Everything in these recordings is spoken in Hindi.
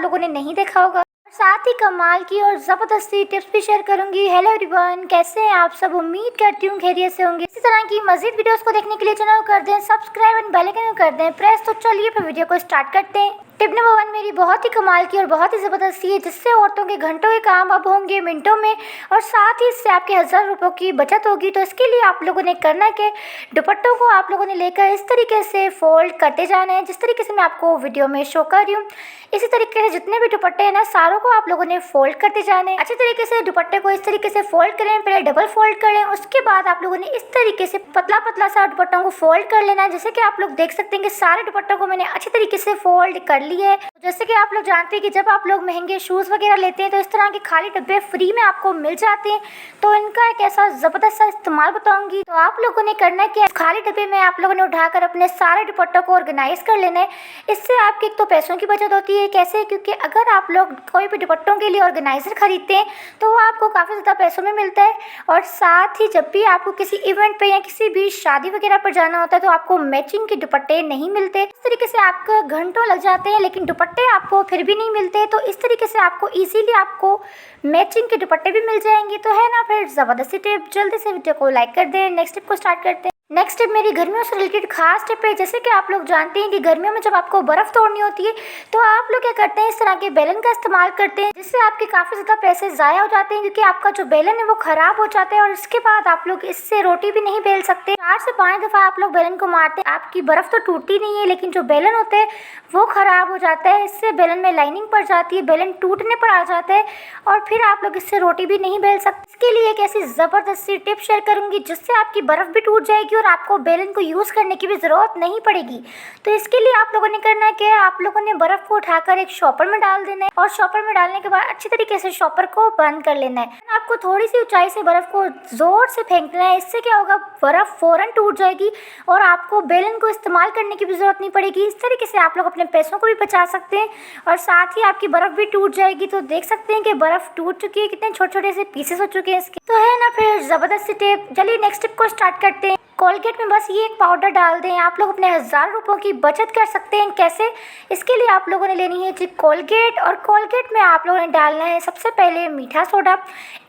लोगों ने नहीं देखा होगा। साथ ही कमाल की और ज़बरदस्ती टिप्स भी शेयर करूंगी। हेलो एवरीवन, कैसे हैं आप सब? उम्मीद करती हूँ खैरियत से होंगे। इसी तरह की मजीद वीडियोस को देखने के लिए चैनल को कर दें सब्सक्राइब और बेल आइकन कर दें प्रेस। तो चलिए फिर वीडियो को स्टार्ट करते हैं। टिप नंबर 1 मेरी बहुत ही कमाल की और बहुत ही ज़बरदस्ती है, जिससे औरतों के घंटों के काम अब होंगे मिनटों में और साथ ही इससे आपके 1000 रुपयों की बचत होगी। तो इसके लिए आप लोगों ने करना है कि दुपट्टों को आप लोगों ने लेकर इस तरीके से फोल्ड करते जाना है, जिस तरीके से मैं आपको वीडियो में शो कर रही हूँ। इसी तरीके से जितने भी दुपट्टे हैं ना, सारों को आप लोगों ने फोल्ड करते जाना है। अच्छे तरीके से दुपट्टे को इस तरीके से फोल्ड करें, पहले डबल फोल्ड करें, उसके बाद आप लोगों ने इस तरीके से पतला पतला सा दुपट्टों को फोल्ड कर लेना है। जैसे कि आप लोग देख सकते हैं कि सारे दुपट्टों को मैंने अच्छे तरीके से फोल्ड कर लिया है। जैसे कि आप लोग जानते हैं कि जब आप लोग महंगे शूज़ वगैरह लेते हैं तो इस तरह के खाली डब्बे फ्री में आपको मिल जाते हैं। तो इनका एक ऐसा ज़बरदस्त सा इस्तेमाल बताऊंगी। तो आप लोगों ने करना है कि खाली डब्बे में आप लोगों ने उठाकर अपने सारे दुपट्टों को ऑर्गेनाइज कर लेना है। इससे आपकी एक तो पैसों की बचत होती है। कैसे? क्योंकि अगर आप लोग कोई भी दुपट्टों के लिए ऑर्गेनाइजर खरीदते हैं तो वो आपको काफ़ी ज़्यादा पैसों में मिलता है। और साथ ही जब भी आपको किसी इवेंट पे या किसी भी शादी वगैरह पर जाना होता है तो आपको मैचिंग के दुपट्टे नहीं मिलते। इस तरीके से आपके घंटों लग जाते हैं लेकिन दुपट्टे आपको फिर भी नहीं मिलते। तो इस तरीके से आपको इजीली आपको मैचिंग के दुपट्टे भी मिल जाएंगे। तो है ना फिर ज़बरदस्ती टिप। जल्दी से वीडियो को लाइक कर दें। नेक्स्ट टिप को स्टार्ट करते हैं। नेक्स्ट टिप मेरी गर्मियों से रिलेटेड खास टिप है। जैसे कि आप लोग जानते हैं कि गर्मियों में जब आपको बर्फ़ तोड़नी होती है तो आप लोग क्या करते हैं, इस तरह के बेलन का इस्तेमाल करते हैं, जिससे आपके काफ़ी ज़्यादा पैसे ज़ाया हो जाते हैं क्योंकि आपका जो बेलन है वो ख़राब हो जाता है और इसके बाद आप लोग इससे रोटी भी नहीं बेल सकते। 4 से 5 दफ़ा आप लोग बेलन को मारते हैं, आपकी बर्फ़ तो टूटती नहीं है लेकिन जो बेलन होता है वो ख़राब हो जाता है। इससे बेलन में लाइनिंग पड़ जाती है, बेलन टूटने पर आ जाता है और फिर आप लोग इससे रोटी भी नहीं बेल सकते। इसके लिए एक ऐसी ज़बरदस्त सी टिप शेयर करूँगी जिससे आपकी बर्फ़ भी टूट जाएगी और आपको बेलन को यूज़ करने की भी ज़रूरत नहीं पड़ेगी। तो इसके लिए आप लोगों ने करना है कि आप लोगों ने बर्फ़ को उठाकर एक शॉपर में डाल देना है और शॉपर में डालने के बाद अच्छी तरीके से शॉपर को बंद कर लेना है। आपको थोड़ी सी ऊंचाई से बर्फ़ को ज़ोर से फेंकना है। इससे क्या होगा, बर्फ़ फ़ौरन टूट जाएगी और आपको बेलन को इस्तेमाल करने की भी ज़रूरत नहीं पड़ेगी। इस तरीके से आप लोग अपने पैसों को भी बचा सकते हैं और साथ ही आपकी बर्फ़ भी टूट जाएगी। तो देख सकते हैं कि बर्फ़ टूट चुकी है, कितने छोटे छोटे से पीसेस हो चुके हैं इसके। तो है ना फिर ज़बरदस्त सी टिप। चलिए नेक्स्ट टिप को स्टार्ट करते हैं। कोलगेट में बस ये एक पाउडर डाल दें, आप लोग अपने 1000 रुपयों की बचत कर सकते हैं। कैसे? इसके लिए आप लोगों ने लेनी है जी कोलगेट और कोलगेट में आप लोगों ने डालना है सबसे पहले मीठा सोडा।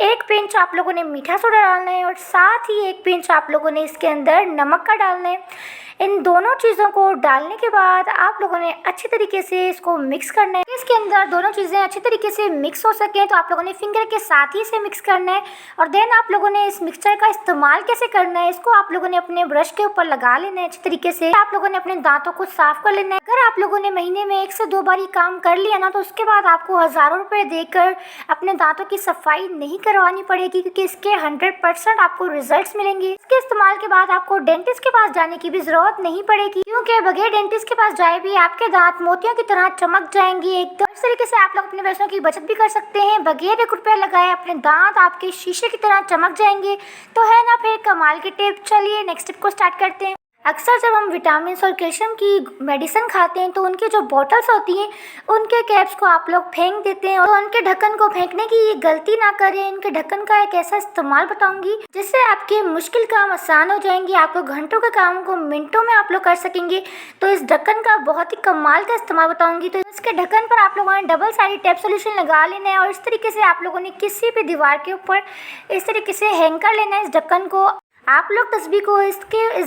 1 पिंच आप लोगों ने मीठा सोडा डालना है और साथ ही 1 पिंच आप लोगों ने इसके अंदर नमक का डालना है। इन दोनों चीज़ों को डालने के बाद आप लोगों ने अच्छी तरीके से इसको मिक्स करना है। इसके अंदर दोनों चीज़ें अच्छी तरीके से मिक्स हो सकें तो आप लोगों ने फिंगर के साथ ही इसे मिक्स करना है। और देन आप लोगों ने इस मिक्सचर का इस्तेमाल कैसे करना है, इसको आप लोगों ने अपने ब्रश के ऊपर लगा लेना है अच्छी तरीके से। आप लोगों ने अपने दांतों को साफ कर लेना है। अगर आप लोगों ने महीने में 1 से 2 बार ये काम कर लिया ना तो उसके बाद आपको हज़ारों रुपये देकर अपने दांतों की सफाई नहीं करवानी पड़ेगी क्योंकि इसके 100% आपको रिजल्ट्स मिलेंगे। इसके इस्तेमाल के बाद आपको डेंटिस्ट के पास जाने की भी ज़रूरत नहीं पड़ेगी क्योंकि बगैर डेंटिस्ट के पास जाए भी आपके दांत मोतियों की तरह चमक जाएंगे एकदम। इस तरीके से आप लोग अपने पैसों की बचत भी कर सकते हैं। बगैर 1 रुपया लगाए अपने दांत आपके शीशे की तरह चमक जाएंगे। तो है ना फिर कमाल की टिप। चलिए नेक्स्ट टिप को स्टार्ट करते हैं। अक्सर जब हम विटामिन और कैल्शियम की मेडिसिन खाते हैं तो उनकी जो बॉटल्स होती हैं उनके कैप्स को आप लोग फेंक देते हैं। और उनके ढक्कन को फेंकने की ये गलती ना करें। इनके ढक्कन का एक ऐसा इस्तेमाल बताऊंगी जिससे आपके मुश्किल काम आसान हो जाएंगे। आपको घंटों के काम को मिनटों में आप लोग कर सकेंगे। तो इस ढक्कन का बहुत ही कमाल का इस्तेमाल बताऊंगी। तो इसके ढक्कन पर आप लोगों ने डबल साइड टेप सोल्यूशन लगा लेना है और इस तरीके से आप लोगों ने किसी भी दीवार के ऊपर इस तरीके से हैंग कर लेना है इस ढक्कन को। आप लोग तस्बीह को इस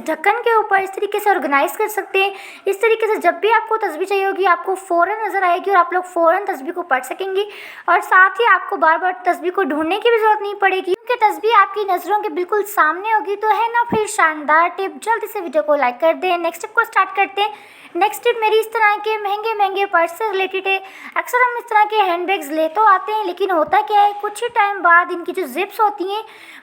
ढक्कन के ऊपर इस तरीके से ऑर्गेनाइज कर सकते हैं। इस तरीके से जब भी आपको तस्बीह चाहिए होगी आपको फ़ौरन नज़र आएगी और आप लोग फ़ौरन तस्बीह को पढ़ सकेंगे और साथ ही आपको बार बार तस्बीह को ढूंढने की भी ज़रूरत नहीं पड़ेगी क्योंकि तस्बीह आपकी नज़रों के बिल्कुल सामने होगी। तो है ना फिर शानदार टिप। जल्दी से वीडियो को लाइक कर दें। नेक्स्ट टिप को स्टार्ट करते हैं। नेक्स्ट टिप मेरी इस तरह के महंगे पर्स से रिलेटेड है। अक्सर हम इस तरह के हैंडबैग्स ले तो आते हैं लेकिन होता क्या है, कुछ ही टाइम बाद इनकी जो जिप्स होती हैं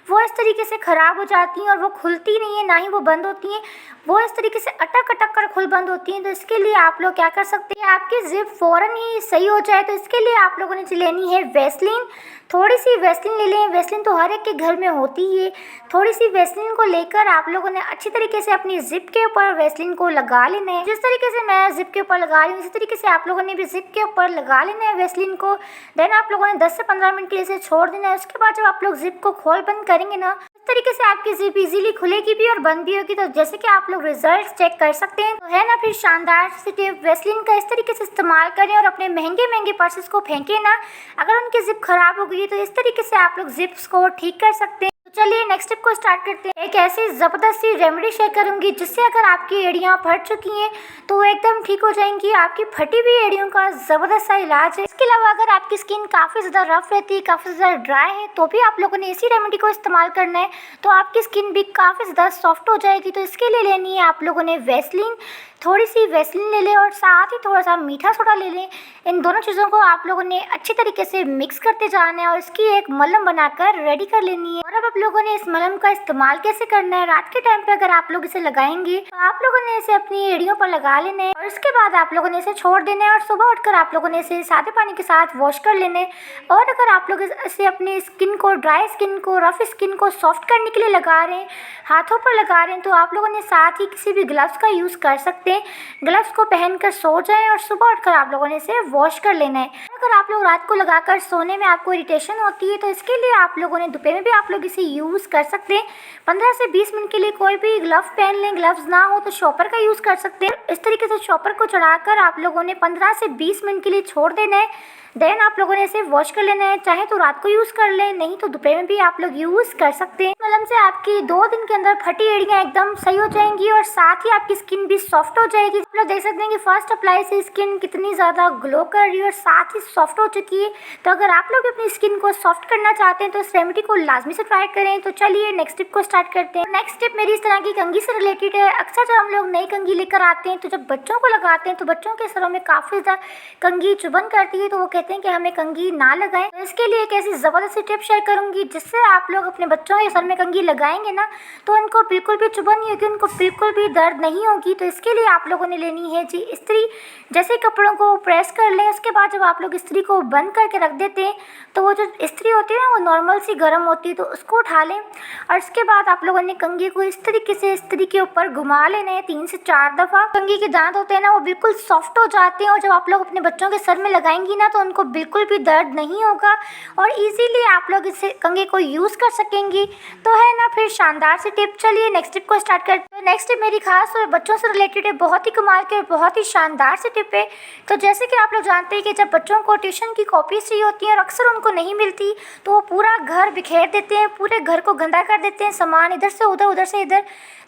वो इस तरीके से ख़राब हो जाती हैं और वो खुलती नहीं है, ना ही वो बंद होती हैं। वो इस तरीके से अटक अटक कर खुल बंद होती हैं। तो इसके लिए आप लोग क्या कर सकते हैं, आपकी जिप फ़ौरन ही सही हो जाए तो इसके लिए आप लोगों ने लेनी है वैसलीन। थोड़ी सी वैसलीन ले लें। वैसलीन तो हर एक के घर में होती ही है। थोड़ी सी वैसलीन को लेकर आप लोगों ने अच्छी तरीके से अपनी जिप के ऊपर वैसलीन को लगा लेना है। जिस तरीके से मैं जिप के ऊपर लगा रही हूँ इसी तरीके से आप लोगों ने भी जिप के ऊपर लगा लेना है वैसलीन को। देन आप लोगों ने 10 से 15 मिनट के लिए इसे छोड़ देना है। उसके बाद जब आप लोग जिप को खोल बंद करेंगे ना इस तरीके से आपकी जिप इजीली खुलेगी भी और बंद भी होगी। तो जैसे कि आप लोग रिजल्ट चेक कर सकते हैं, तो है ना फिर शानदार सी टिप, वैसलीन का इस तरीके से इस्तेमाल करें और अपने महंगे महंगे पर्सेस को फेंके ना। अगर उनकी जिप खराब हो गई है तो इस तरीके से आप लोग जिप्स को ठीक कर सकते हैं। तो चलिए नेक्स्ट टिप को स्टार्ट करते हैं। एक ऐसी जबरदस्त सी रेमेडी शेयर करूंगी जिससे अगर आपकी एड़ियां फट चुकी हैं तो वो एकदम ठीक हो जाएंगी। आपकी फटी हुई एड़ियों का जबरदस्त सा इलाज है। इसके अलावा अगर आपकी स्किन काफी ज्यादा रफ रहती है, काफी ज्यादा ड्राई है, तो भी आप लोगों ने इसी रेमेडी को इस्तेमाल करना है, तो आपकी स्किन भी काफी ज्यादा सॉफ्ट हो जाएगी। तो इसके लिए लेनी है आप लोगों ने वैसलीन, थोड़ी सी वैसलीन ले लें और साथ ही थोड़ा सा मीठा सोडा ले लें। इन दोनों चीज़ों को आप लोगों ने अच्छी तरीके से मिक्स करते जाना है और इसकी एक मलम बनाकर रेडी कर लेनी है। और अब आप लोगों ने इस मलम का इस्तेमाल कैसे करना है, रात के टाइम पे अगर आप लोग इसे लगाएंगे तो आप लोगों ने इसे अपनी एड़ियों पर लगा लेना है और इसके बाद आप लोगों ने इसे छोड़ देना है और सुबह उठकर आप लोगों ने इसे सादे पानी के साथ वॉश कर लेना है। और अगर आप लोग इसे अपनी स्किन को, ड्राई स्किन को, रफ स्किन को सॉफ्ट करने के लिए लगा रहे हैं, हाथों पर लगा रहे हैं, तो आप लोगों ने साथ ही किसी भी ग्लव्स का यूज़ कर सकते हैं। ग्लव्स को पहनकर सो जाएं और सुबह उठकर आप लोगों ने इसे वॉश कर लेना है। अगर आप लोग रात को लगाकर सोने में आपको इरिटेशन होती है तो इसके लिए आप लोगों ने दोपहर में भी आप लोग इसे यूज़ कर सकते हैं। 15 से 20 मिनट के लिए कोई भी ग्लव पहन लें, ग्लव्स ना हो तो शॉपर का यूज़ कर सकते हैं। इस तरीके से शॉपर को चढ़ाकर आप लोगों ने 15 से 20 मिनट के लिए छोड़ देना है। देन आप लोगों ने इसे वॉश कर लेना है। चाहे तो रात को यूज़ कर लें, नहीं तो दोपहर में भी आप लोग यूज़ कर सकते हैं। मलम से आपकी 2 दिन के अंदर फटी एड़ियाँ एकदम सही हो जाएंगी और साथ ही आपकी स्किन भी सॉफ्ट हो जाएगी। आप लोग देख सकते हैं कि फर्स्ट अप्लाई से स्किन कितनी ज़्यादा ग्लो कर रही है और साथ ही सॉफ्ट हो चुकी है। तो अगर आप लोग अपनी स्किन को सॉफ्ट करना चाहते हैं तो इस रेमेडी को लाजमी से ट्राई करें। तो चलिए नेक्स्ट टिप को स्टार्ट करते हैं। नेक्स्ट टिप मेरी इस तरह की कंघी से रिलेटेड है। अक्सर जब हम लोग नई कंघी लेकर आते हैं तो जब बच्चों को लगाते हैं तो बच्चों के सरों में काफ़ी ज़्यादा कंघी चुभन करती है, तो वो कहते हैं कि हमें कंघी ना लगाएं। तो इसके लिए एक ऐसी जबरदस्त टिप शेयर करूंगी जिससे आप लोग अपने बच्चों के सर में कंघी लगाएंगे ना तो उनको बिल्कुल भी चुभन नहीं होगी, उनको बिल्कुल भी दर्द नहीं होगी। तो इसके लिए आप लोगों ने लेनी है जी इस्त्री। जैसे कपड़ों को प्रेस कर लें, उसके बाद जब आप लोग इस्त्री को बंद करके रख देते हैं तो वो जो इस्त्री होती है ना वो नॉर्मल सी गर्म होती है, तो उसको उठा लें और इसके बाद आप लोगों ने कंघी को इस तरीके से इस्त्री के ऊपर घुमा लेना है 3 से 4 दफ़ा। कंघी के दांत होते हैं ना वो बिल्कुल सॉफ्ट हो जाते हैं और जब आप लोग अपने बच्चों के सर में लगाएंगी ना तो उनको बिल्कुल भी दर्द नहीं होगा और इजीली आप लोग इसे कंघी को यूज़ कर सकेंगी। तो है ना फिर शानदार सी टिप। चलिए नेक्स्ट टिप को स्टार्ट करते हैं। नेक्स्ट टिप मेरी खास और बच्चों से रिलेटेड है, बहुत ही कमाल के और बहुत ही शानदार सी टिप है। तो जैसे कि आप लोग जानते हैं कि जब बच्चों को ट्यूशन की कॉपीज चाहिए होती हैं और अक्सर उनको नहीं मिलती तो वो पूरा घर बिखेर देते हैं, पूरे घर को गंदा कर देते हैं, सामान इधर से उधर, उधर से इधर,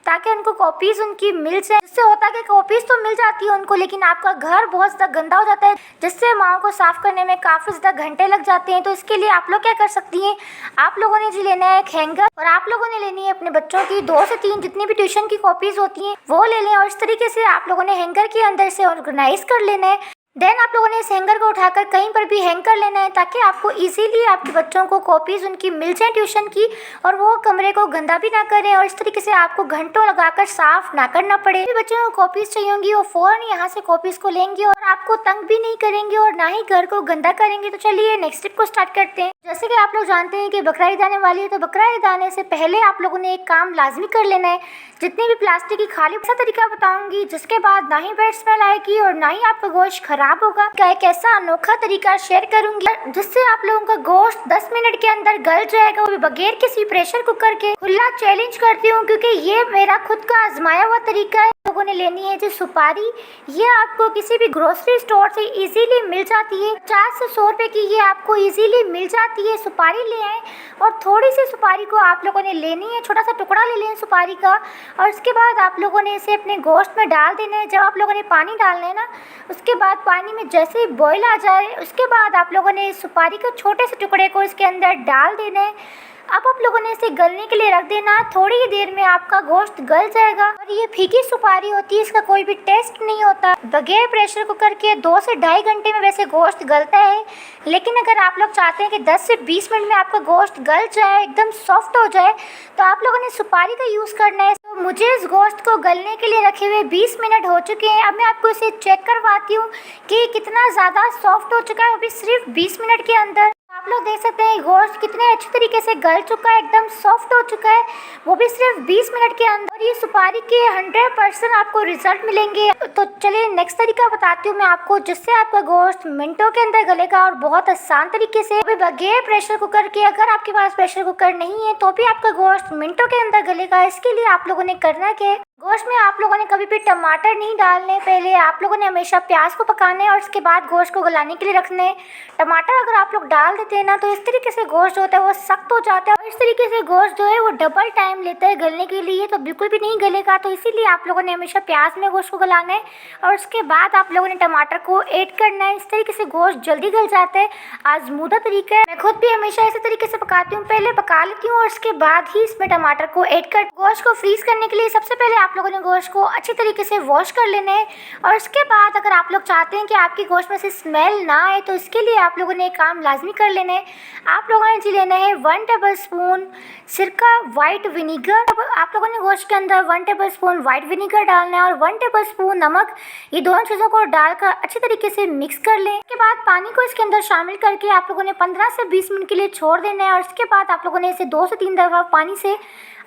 ताकि उनको कॉपीज़ उनकी मिल जाए। जिससे होता है कि कॉपीज़ तो मिल जाती है उनको, लेकिन आपका घर बहुत ज़्यादा गंदा हो जाता है जिससे माओ को साफ़ करने में काफ़ी ज़्यादा घंटे लग जाते हैं। तो इसके लिए आप लोग क्या कर सकती हैं, आप लोगों ने जी लेना है एक हैंगर और आप लोगों ने लेनी है अपने बच्चों की 2 से 3 जितनी भी ट्यूशन की कॉपीज़ होती हैं वो ले लें और इस तरीके से आप लोगों ने हैंगर के अंदर से ऑर्गेनाइज कर लेना है। देन आप लोगों ने इस हैंगर को उठाकर कहीं पर भी हैंग कर लेना है ताकि आपको इजीली आपके बच्चों को कॉपीज़ उनकी मिल जाए ट्यूशन की और वो कमरे को गंदा भी ना करें और इस तरीके से आपको घंटों लगाकर साफ ना करना पड़े। बच्चों को कॉपीज़ चाहिए होंगी वो फ़ौरन यहाँ से कॉपीज़ को लेंगे और आपको तंग भी नहीं करेंगे और ना ही घर को गंदा करेंगे। तो चलिए नेक्स्ट स्टेप को स्टार्ट करते हैं। जैसे कि आप लोग जानते हैं कि बकरा ईद आने वाली है, तो बकरा ईद आने से पहले आप लोगों ने एक काम लाजमी कर लेना है। जितनी भी प्लास्टिक की खाली ऐसा तरीका बताऊंगी जिसके बाद ना ही बैड स्मेल आएगी और ना ही आपका गोश्त खराब होगा। एक ऐसा अनोखा तरीका शेयर करूंगी जिससे आप लोगों का गोश्त 10 मिनट के अंदर गल जाएगा, वो भी बगैर किसी प्रेशर कुकर के। खुला चैलेंज करती हूँ क्योंकि ये मेरा खुद का आजमाया हुआ तरीका है। लोगों ने लेनी है जो सुपारी, ये आपको किसी भी ग्रोसरी स्टोर से इजीली मिल जाती है। 50 से 100 रुपए की ये आपको इजीली मिल जाती है। सुपारी ले आए और थोड़ी सी सुपारी को आप लोगों ने लेनी है, छोटा सा टुकड़ा ले लें सुपारी का और उसके बाद आप लोगों ने इसे अपने गोश्त में डाल देना है। जब आप लोगों ने पानी डालना है ना, उसके बाद पानी में जैसे ही बॉईल आ जाए उसके बाद आप लोगों ने इस सुपारी के छोटे से टुकड़े को इसके अंदर डाल देना है। अब आप लोगों ने इसे गलने के लिए रख देना, थोड़ी ही देर में आपका गोश्त गल जाएगा। और ये फीकी सुपारी होती है, इसका कोई भी टेस्ट नहीं होता। बगैर प्रेशर कुकर के 2 से ढाई घंटे में वैसे गोश्त गलता है, लेकिन अगर आप लोग चाहते हैं कि 10 से 20 मिनट में आपका गोश्त गल जाए, एकदम सॉफ्ट हो जाए, तो आप लोगों ने सुपारी का यूज़ करना है। तो मुझे इस गोश्त को गलने के लिए रखे हुए 20 मिनट हो चुके हैं। अब मैं आपको इसे चेक करवाती हूँ कि कितना ज़्यादा सॉफ्ट हो चुका है, वो भी सिर्फ 20 मिनट के अंदर। आप लोग देख सकते हैं गोश्त कितने अच्छे तरीके से गल चुका है, एकदम सॉफ्ट हो चुका है, वो भी सिर्फ 20 मिनट के अंदर। ये सुपारी के 100% आपको रिजल्ट मिलेंगे। तो चलिए नेक्स्ट तरीका बताती हूँ मैं आपको, जिससे आपका गोश्त मिनटों के अंदर गलेगा और बहुत आसान तरीके से, भी बगैर प्रेशर कुकर के। अगर आपके पास प्रेशर कुकर नहीं है तो भी आपका गोश्त मिनटों के अंदर गलेगा। इसके लिए आप लोगों ने करना क्या, गोश्त में आप लोगों ने कभी भी टमाटर नहीं डालने, पहले आप लोगों ने हमेशा प्याज को पकाना है और उसके बाद गोश्त को गलाने के लिए रखना है। टमाटर अगर आप लोग डाल देते हैं ना तो इस तरीके से गोश्त जो होता है वो सख्त हो जाता है और इस तरीके से गोश्त जो है वो डबल टाइम लेता है गलने के लिए, तो बिल्कुल भी नहीं गलेगा। तो इसीलिए आप लोगों ने हमेशा प्याज में गोश्त को गलाना है और उसके बाद आप लोगों ने टमाटर को ऐड करना है। इस तरीके से गोश्त जल्दी गल जाता है, आजमूदा तरीका है। मैं खुद भी हमेशा इसी तरीके से पकाती हूँ, पहले पका लेती हूँ और उसके बाद ही इसमें टमाटर को ऐड कर। गोश्त को फ्रीज करने के लिए सबसे पहले आप लोगों ने गोश्त को अच्छी तरीके से वॉश कर लेना है और उसके बाद अगर आप लोग चाहते हैं कि आपकी गोश्त में से स्मेल ना आए तो इसके लिए आप लोगों ने एक काम लाजमी कर लेना है। आप लोगों ने जी लेना है 1 टेबल स्पून सिरका वाइट विनीगर। आप लोगों ने गोश्त के अंदर 1 टेबल स्पून वाइट विनीगर डालना है और 1 टेबल स्पून नमक। ये दोनों चीज़ों को डालकर अच्छी तरीके से मिक्स कर लें। इसके बाद पानी को इसके अंदर शामिल करके आप लोगों ने 15 से 20 मिनट के लिए छोड़ देना है और इसके बाद आप लोगों ने इसे 2 से 3 दफ़ा पानी से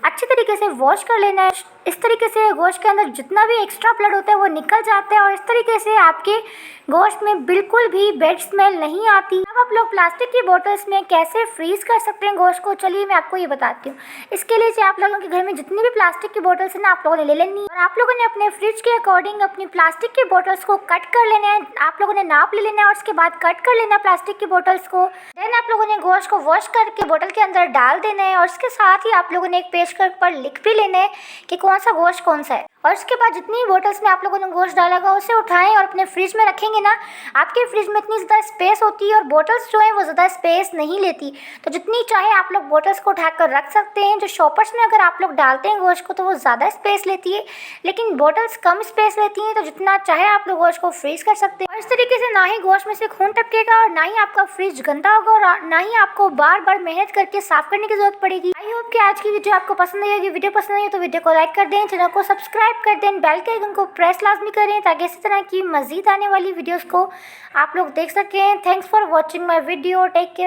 अच्छी तरीके से वॉश कर लेना है। इस तरीके से गोश्त के अंदर जितना भी एक्स्ट्रा ब्लड होता है वो निकल जाता है और इस तरीके से आपके गोश्त में बिल्कुल भी बैड स्मेल नहीं आती। अब आप लोग प्लास्टिक की बोतल्स में कैसे फ्रीज कर सकते हैं गोश्त को, चलिए मैं आपको ये बताती हूँ। इसके लिए आप लोगों के घर में जितनी भी प्लास्टिक की बोतल्स है ना आप लोगों ने ले लेनी है और आप लोगों ने अपने फ्रिज के अकॉर्डिंग अपनी प्लास्टिक की बोतल्स को कट कर लेना है। आप लोगों ने नाप ले लेना है और उसके बाद कट कर लेना प्लास्टिक की बोतल्स को। देन आप लोगों ने गोश्त को वॉश करके बोतल के अंदर डाल देना है और उसके साथ ही आप लोगों ने एक पेज पर लिख भी लेना है कि कौन सा गोश्त कौन सा है। और उसके बाद जितनी बोतल्स में आप लोगों ने गोश्त डाला होगा उसे उठाएं और अपने फ्रिज में रखेंगे ना। आपके फ्रिज में इतनी ज़्यादा स्पेस होती है और बोतल्स जो है वो ज़्यादा स्पेस नहीं लेती, तो जितनी चाहे आप लोग बोतल्स को उठाकर रख सकते हैं। जो शॉपर्स में अगर आप लोग डालते हैं गोश्त को तो वो ज़्यादा स्पेस लेती है, लेकिन बोतल्स कम स्पेस लेती हैं, तो जितना चाहे आप लोग गोश्त को फ्रीज कर सकते हैं। और इस तरीके से ना ही गोश्त में से खून टपकेगा और ना ही आपका फ्रिज गंदा होगा और ना ही आपको बार बार मेहनत करके साफ करने की जरूरत पड़ेगी। आई होप कि आज की वीडियो आपको पसंद आई होगी। वीडियो पसंद आई तो वीडियो को लाइक कर दें, चैनल को सब्सक्राइब कर दें, बेल के आइकन को प्रेस लाजमी करें ताकि इसी तरह की मजीद आने वाली वीडियोस को आप लोग देख सकें। Thanks for watching my video, take care.